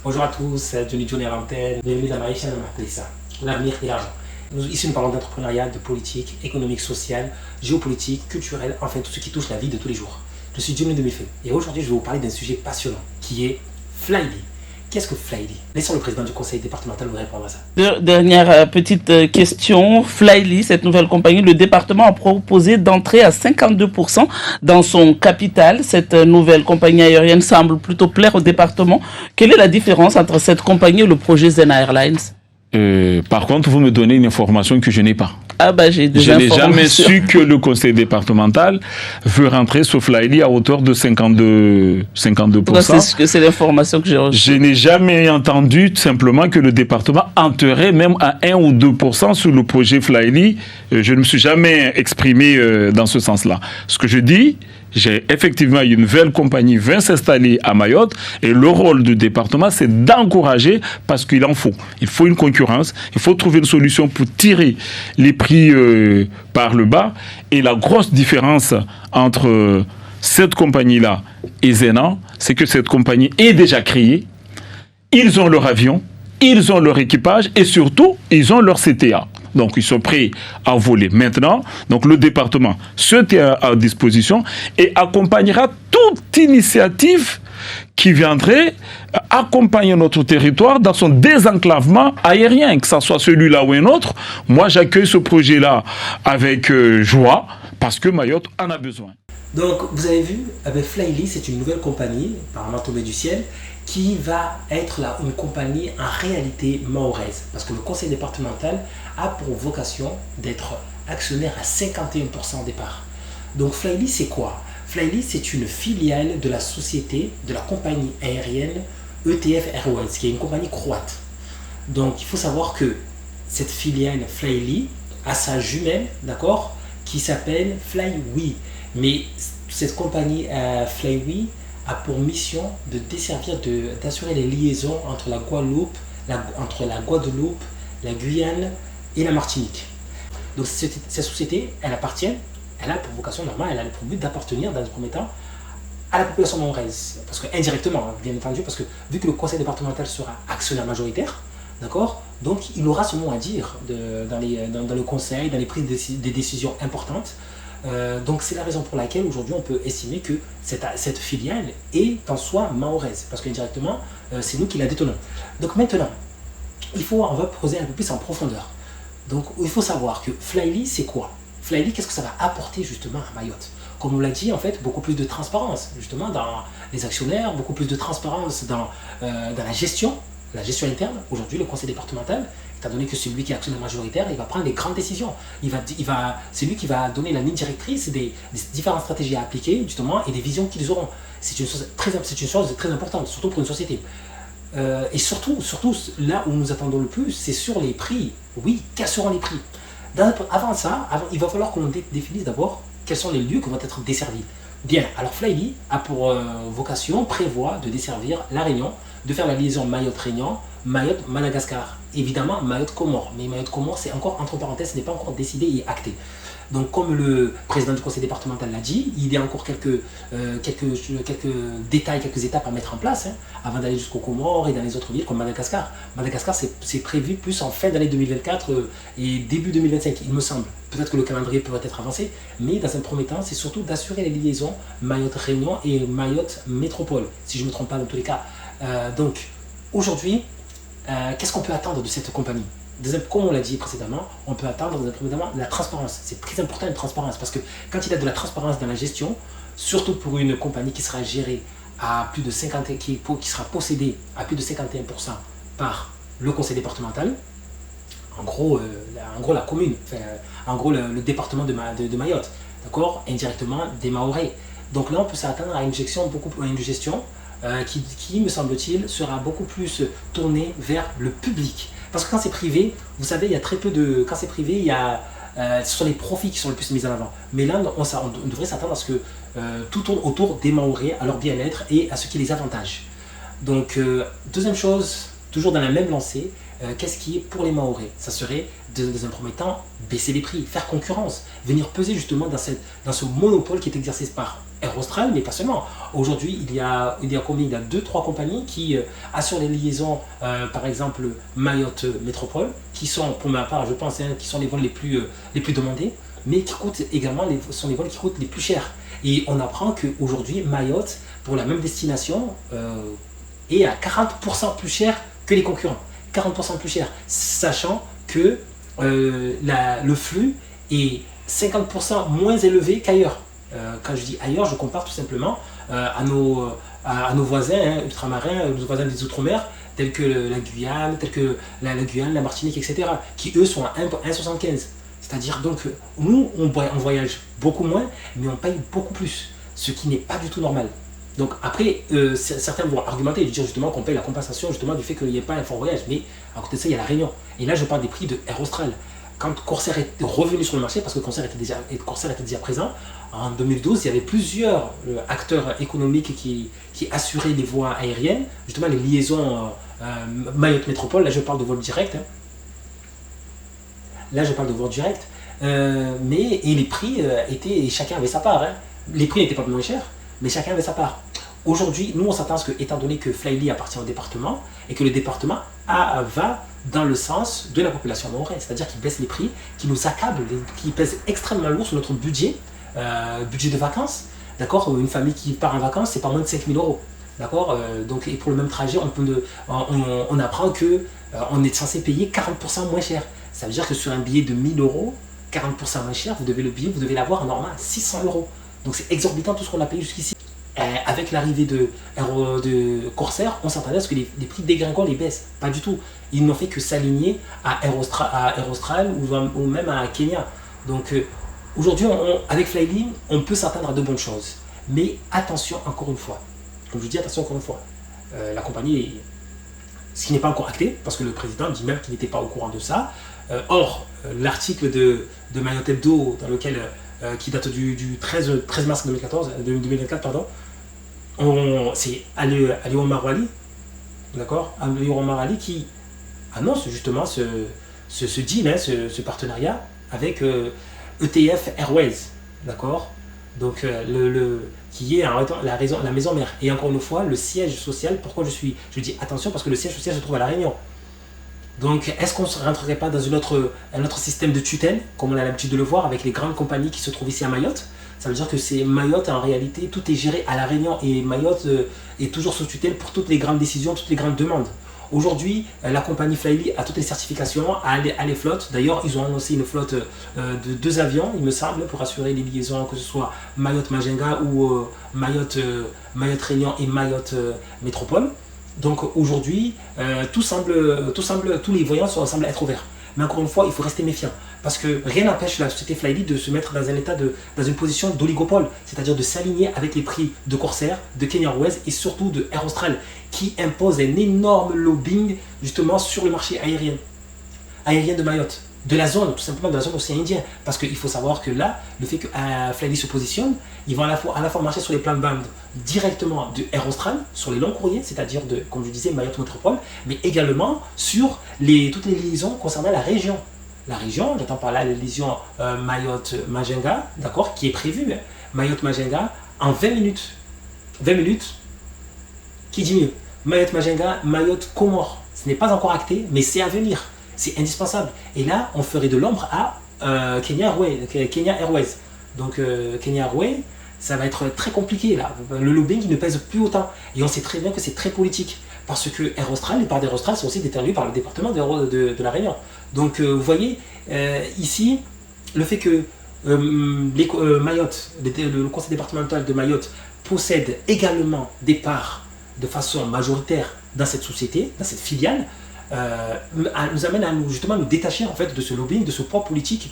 Bonjour à tous, Johnny Johnny à l'antenne. Bienvenue dans ma chaîne Martelissa, l'avenir et l'argent. Ici, nous parlons d'entrepreneuriat, de politique, économique, sociale, géopolitique, culturelle, enfin tout ce qui touche la vie de tous les jours. Je suis Johnny Demifé et aujourd'hui, je vais vous parler d'un sujet passionnant qui est Flyly. Qu'est-ce que Flyly? Laissons le président du conseil départemental vous répondre à ça. Dernière petite question. Flyly, cette nouvelle compagnie, le département a proposé d'entrer à 52% dans son capital. Cette nouvelle compagnie aérienne semble plutôt plaire au département. Quelle est la différence entre cette compagnie et le projet Zena Airlines? Par contre, vous me donnez une information que je n'ai pas. Ah bah j'ai des Je n'ai informations. jamais su que le conseil départemental veut rentrer sur Flyly à hauteur de 52%. C'est l'information que j'ai reçue. Je n'ai jamais entendu simplement que le département entrerait même à 1 ou 2% sur le projet Flyly. Je ne me suis jamais exprimé dans ce sens-là. Ce que je dis, j'ai effectivement une nouvelle compagnie vient s'installer à Mayotte et le rôle du département, c'est d'encourager parce qu'il en faut. Il faut une concurrence, il faut trouver une solution pour tirer les prix par le bas. Et la grosse différence entre cette compagnie-là et Zena, c'est que cette compagnie est déjà créée. Ils ont leur avion, ils ont leur équipage et surtout, ils ont leur CTA. Donc, ils sont prêts à voler maintenant. Donc, le département se tient à disposition et accompagnera toute initiative qui viendrait accompagner notre territoire dans son désenclavement aérien, que ce soit celui-là ou un autre. Moi, j'accueille ce projet-là avec joie parce que Mayotte en a besoin. Donc, vous avez vu, avec Flyly, c'est une nouvelle compagnie, apparemment tombée du ciel, qui va être là, une compagnie en réalité mahoraise. Parce que le conseil départemental a pour vocation d'être actionnaire à 51% au départ. Donc Flyly, c'est quoi? Flyly, c'est une filiale de la société, de la compagnie aérienne ETF Airways, qui est une compagnie croate. Donc il faut savoir que cette filiale Flyly a sa jumelle, d'accord, qui s'appelle Flywe. Mais cette compagnie Flywe a pour mission de desservir, d'assurer les liaisons entre la Guadeloupe, la Guyane et la Martinique. Donc cette société, elle a pour vocation normale, elle a pour but d'appartenir dans un premier temps à la population mahoraise. Parce que indirectement, bien entendu, parce que vu que le conseil départemental sera actionnaire majoritaire, d'accord, donc il aura son mot à dire dans le conseil, dans les prises des décisions importantes. Donc c'est la raison pour laquelle aujourd'hui on peut estimer que cette filiale est en soi mahoraise, parce qu'indirectement c'est nous qui la détenons. Donc maintenant, on va creuser un peu plus en profondeur. Donc il faut savoir que Flyly, c'est quoi? Flyly, qu'est-ce que ça va apporter justement à Mayotte? Comme on l'a dit, en fait, beaucoup plus de transparence justement dans les actionnaires, beaucoup plus de transparence dans la gestion interne. Aujourd'hui, le conseil départemental, étant donné que c'est lui qui est actionnaire majoritaire, il va prendre les grandes décisions. C'est lui qui va donner la ligne directrice des différentes stratégies à appliquer, justement, et des visions qu'ils auront. C'est une chose très importante, surtout pour une société. Et surtout, là où nous attendons le plus, c'est sur les prix. Oui, quels seront les prix? Avant ça, il va falloir qu'on définisse d'abord quels sont les lieux qui vont être desservis. Bien, alors Flyly a pour prévoit de desservir la Réunion, de faire la liaison Mayotte-Réunion, Mayotte-Madagascar, évidemment Mayotte-Comores. Mais Mayotte-Comores, c'est encore entre parenthèses, ce n'est pas encore décidé et acté. Donc comme le président du conseil départemental l'a dit, il y a encore quelques détails, quelques étapes à mettre en place avant d'aller jusqu'aux Comores et dans les autres villes comme Madagascar. Madagascar, c'est prévu plus en fin d'année 2024 et début 2025, il me semble. Peut-être que le calendrier pourrait être avancé, mais dans un premier temps, c'est surtout d'assurer les liaisons Mayotte-Réunion et Mayotte-Métropole, si je ne me trompe pas dans tous les cas. Donc aujourd'hui, qu'est-ce qu'on peut attendre de cette compagnie? Comme on l'a dit précédemment, on peut attendre dans un premier temps la transparence. C'est très important la transparence parce que quand il y a de la transparence dans la gestion, surtout pour une compagnie qui sera gérée à plus de 50, qui sera possédée à plus de 51% par le conseil départemental, en gros la commune, en gros le département de Mayotte, d'accord, indirectement des Mahorais. Donc là on peut s'attendre à une gestion qui me semble-t-il sera beaucoup plus tournée vers le public. Parce que quand c'est privé, vous savez, il y a très peu de... Quand c'est privé, ce sont les profits qui sont le plus mis en avant. Mais là, on devrait s'attendre à ce que tout tourne autour des Mahorais, à leur bien-être et à ce qui les avantage. Donc, deuxième chose, toujours dans la même lancée, qu'est-ce qui est pour les Mahorais? Ça serait, dans un premier temps, baisser les prix, faire concurrence, venir peser justement dans ce monopole qui est exercé par Air Austral, mais pas seulement. Aujourd'hui, il y a combien? Il y a 2-3 compagnies qui assurent les liaisons, par exemple Mayotte Métropole, qui sont, pour ma part, je pense, qui sont les vols les plus demandés, mais qui coûtent également, sont les vols qui coûtent les plus chers. Et on apprend qu'aujourd'hui, Mayotte, pour la même destination, est à 40% plus cher que les concurrents. 40% plus cher, sachant que le flux est 50% moins élevé qu'ailleurs. Quand je dis ailleurs, je compare tout simplement à nos voisins ultramarins, nos voisins des Outre-mer, tels que la Guyane, la Martinique, etc., qui eux sont à 1,75. C'est-à-dire donc, nous, on voyage beaucoup moins, mais on paye beaucoup plus, ce qui n'est pas du tout normal. Donc après, certains vont argumenter et dire justement qu'on paye la compensation justement du fait qu'il n'y ait pas un fort voyage, mais à côté de ça, il y a la Réunion. Et là, je parle des prix de Air Austral. Quand Corsair est revenu sur le marché, parce que Corsair était déjà présent, en 2012, il y avait plusieurs acteurs économiques qui assuraient les voies aériennes, justement les liaisons Mayotte Métropole. Là, je parle de vol direct. Mais les prix étaient, chacun avait sa part. Les prix n'étaient pas moins chers, mais chacun avait sa part. Aujourd'hui, nous, on s'attend à ce que, étant donné que Flyly appartient au département et que le département va dans le sens de la population mahoraise, c'est-à-dire qu'il baisse les prix, qui nous accable, qui pèse extrêmement lourd sur notre budget de vacances. D'accord, une famille qui part en vacances, c'est pas moins de 5 000 euros. D'accord, donc, et pour le même trajet, on apprend qu'on est censé payer 40% moins cher. Ça veut dire que sur un billet de 1 000 euros, 40% moins cher, vous devez l'avoir en normal à 600 euros. Donc c'est exorbitant tout ce qu'on a payé jusqu'ici. Avec l'arrivée de Corsair, on s'attendait à ce que les prix dégringolent et baissent. Pas du tout. Ils n'ont fait que s'aligner à Air Austral ou même à Kenya. Donc aujourd'hui, avec Flyly, on peut s'attendre à de bonnes choses. Mais attention encore une fois. Comme je dis, attention encore une fois. La compagnie, ce qui n'est pas encore acté, parce que le président dit même qu'il n'était pas au courant de ça. Or, l'article de Mayotte Hebdo, dans lequel, qui date du 13 mars 2024, pardon, c'est Ali Omar Ali, d'accord, Ali Omar Ali qui annonce justement ce deal, ce partenariat avec ETF Airways, d'accord, donc qui est la maison mère. Et encore une fois, le siège social, pourquoi je dis attention, parce que le siège social se trouve à La Réunion. Donc, est-ce qu'on ne rentrerait pas dans un autre système de tutelle, comme on a l'habitude de le voir, avec les grandes compagnies qui se trouvent ici à Mayotte? Ça veut dire que c'est Mayotte, en réalité, tout est géré à La Réunion et Mayotte est toujours sous tutelle pour toutes les grandes décisions, toutes les grandes demandes. Aujourd'hui, la compagnie Flyly a toutes les certifications, a les flottes. D'ailleurs, ils ont annoncé une flotte de 2 avions, il me semble, pour assurer les liaisons, que ce soit Mayotte-Majenga ou Mayotte-Réunion et Mayotte Métropole. Donc aujourd'hui, tous les voyants semblent être ouverts. Mais encore une fois, il faut rester méfiant. Parce que rien n'empêche la société Flyly de se mettre dans une position d'oligopole, c'est-à-dire de s'aligner avec les prix de Corsair, de Kenya Airways et surtout de Air Austral, qui impose un énorme lobbying justement sur le marché aérien de Mayotte. De la zone, tout simplement de la zone océan Indien. Parce qu'il faut savoir que là, le fait que Flyly se positionne, ils vont à la fois marcher sur les plates-bandes directement de Air Austral, sur les longs courriers, c'est-à-dire comme je disais, Mayotte Métropole, mais également sur toutes les liaisons concernant la région. La région, j'entends par là la liaison Mayotte-Majenga, d'accord, qui est prévue, Mayotte-Majenga, en 20 minutes. 20 minutes, qui dit mieux? Mayotte-Majenga, Mayotte-Comores. Ce n'est pas encore acté, mais c'est à venir. C'est indispensable. Et là, on ferait de l'ombre à Kenya Airways. Donc Kenya Airways, ça va être très compliqué là. Le lobbying il ne pèse plus autant. Et on sait très bien que c'est très politique. Parce que Air Austral, les parts d'Air Austral sont aussi détenues par le département de La Réunion. Donc vous voyez, ici, le fait que Mayotte, le conseil départemental de Mayotte possède également des parts de façon majoritaire dans cette société, dans cette filiale, nous amène à nous détacher en fait de ce lobbying, de ce poids politique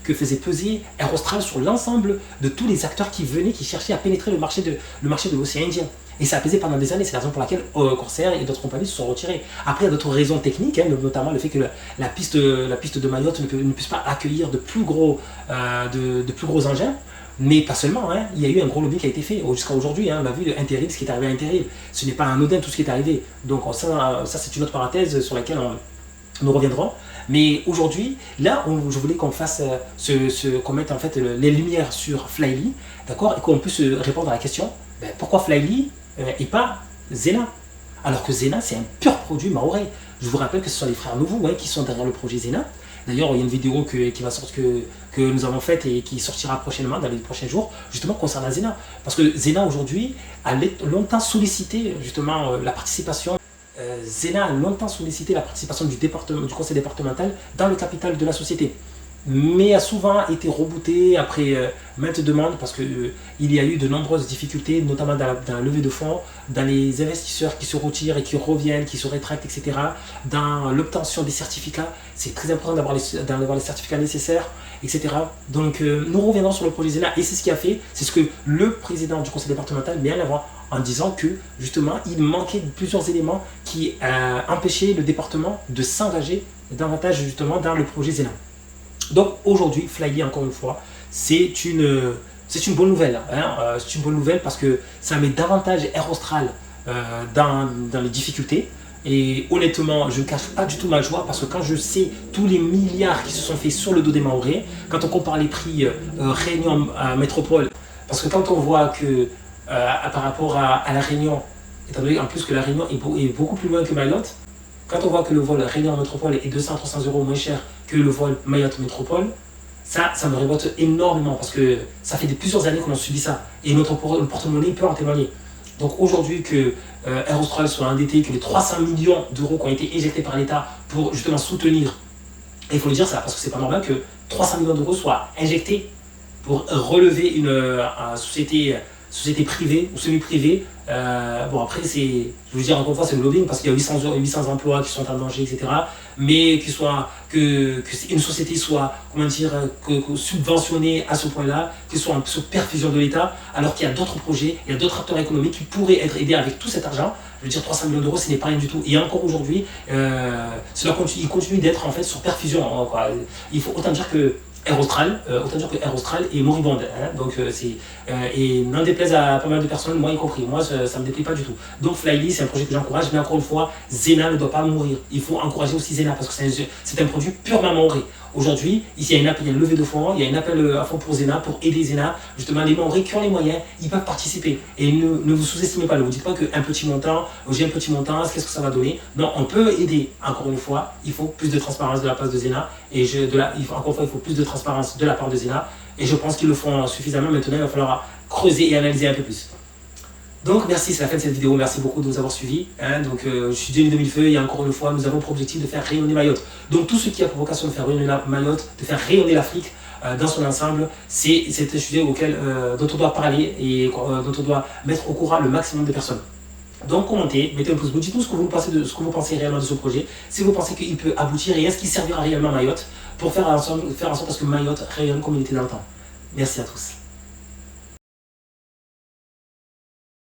que faisait peser Air Austral sur l'ensemble de tous les acteurs qui cherchaient à pénétrer le marché de l'océan Indien. Et ça a pesé pendant des années, c'est la raison pour laquelle Corsair et d'autres compagnies se sont retirées. Après, il y a d'autres raisons techniques, notamment le fait que la piste de Mayotte ne puisse pas accueillir de plus gros engins. Mais pas seulement, il y a eu un gros lobby qui a été fait. Jusqu'à aujourd'hui, on a vu Interrail, ce qui est arrivé à Interrail. Ce n'est pas anodin tout ce qui est arrivé. Donc ça c'est une autre parenthèse sur laquelle nous reviendrons. Mais aujourd'hui, là, je voulais qu'on fasse, qu'on mette en fait les lumières sur Flyly, d'accord, et qu'on puisse répondre à la question, pourquoi Flyly et pas Zena? Alors que Zena, c'est un pur produit mahorais. Je vous rappelle que ce sont les frères Nouveau qui sont derrière le projet Zena. D'ailleurs, il y a une vidéo qui va sortir, que nous avons faite et qui sortira prochainement, dans les prochains jours, justement concernant Zena. Parce que Zena, aujourd'hui, a longtemps sollicité justement la participation. Zena a longtemps sollicité la participation du conseil départemental dans le capital de la société. Mais a souvent été rebooté après maintes demandes parce qu'il y a eu de nombreuses difficultés, notamment dans la levée de fonds, dans les investisseurs qui se retirent et qui reviennent, qui se rétractent, etc. Dans l'obtention des certificats, c'est très important d'avoir les certificats nécessaires, etc. Donc nous reviendrons sur le projet Zena et c'est ce qui a fait, c'est ce que le président du conseil départemental met en avant en disant que justement il manquait plusieurs éléments qui empêchaient le département de s'engager davantage justement dans le projet Zena. Donc aujourd'hui, Flyly, encore une fois, c'est une bonne nouvelle. C'est une bonne nouvelle parce que ça met davantage Air Austral dans les difficultés. Et honnêtement, je ne cache pas du tout ma joie parce que quand je sais tous les milliards qui se sont faits sur le dos des Mahorais, quand on compare les prix Réunion à Métropole, parce que quand on voit que par rapport à la Réunion, étant donné en plus que la Réunion est beaucoup plus loin que Mayotte, quand on voit que le vol Réunion Métropole est 200-300 € moins cher que le vol Mayotte Métropole, ça me révolte énormément parce que ça fait plusieurs années qu'on a subi ça et le porte-monnaie peut en témoigner. Donc aujourd'hui que Air Austral soit endetté, que les 300 millions d'euros qui ont été éjectés par l'État pour justement soutenir, et il faut le dire ça parce que c'est pas normal que 300 millions d'euros soient injectés pour relever une société privée ou semi-privée. Bon après je veux dire encore une fois c'est le lobbying parce qu'il y a 800 emplois qui sont en danger, etc. Mais que une société soit, comment dire, subventionnée à ce point-là, qu'elle soit sous perfusion de l'État, alors qu'il y a d'autres projets, il y a d'autres acteurs économiques qui pourraient être aidés avec tout cet argent. Je veux dire 300 millions d'euros ce n'est pas rien du tout. Et encore aujourd'hui, il continue d'être en fait sur perfusion. Il faut autant dire que Air Austral est moribonde. Donc et n'en déplaise à pas mal de personnes, moi y compris. Moi, ça ne me déplaît pas du tout. Donc Flyly, c'est un projet que j'encourage, mais encore une fois, Zena ne doit pas mourir. Il faut encourager aussi Zena parce que c'est un produit purement mahorais. Aujourd'hui, ici, il y a une levée de fonds, il y a un appel à fonds pour Zena, pour aider Zena. Justement, les Mahorais qui ont les moyens, ils peuvent participer. Et ne vous sous-estimez pas, ne vous dites pas qu'un petit montant, j'ai un petit montant, qu'est-ce que ça va donner? Non, on peut aider. Encore une fois, il faut plus de transparence de la part de Zena. Et encore une fois, il faut plus de transparence de la part de Zena. Et je pense qu'ils le font suffisamment. Maintenant, il va falloir creuser et analyser un peu plus. Donc merci, c'est la fin de cette vidéo, merci beaucoup de nous avoir suivis. Donc je suis Denis de Millefeuille et encore une fois, nous avons pour objectif de faire rayonner Mayotte. Donc tout ce qui a pour vocation de faire rayonner Mayotte, de faire rayonner l'Afrique dans son ensemble, c'est un sujet dont on doit parler et dont on doit mettre au courant le maximum de personnes. Donc commentez, mettez un pouce bleu, dites-nous ce que vous pensez réellement de ce projet, si vous pensez qu'il peut aboutir et est-ce qu'il servira réellement à Mayotte pour faire en sorte que Mayotte rayonne comme il était dans le temps. Merci à tous.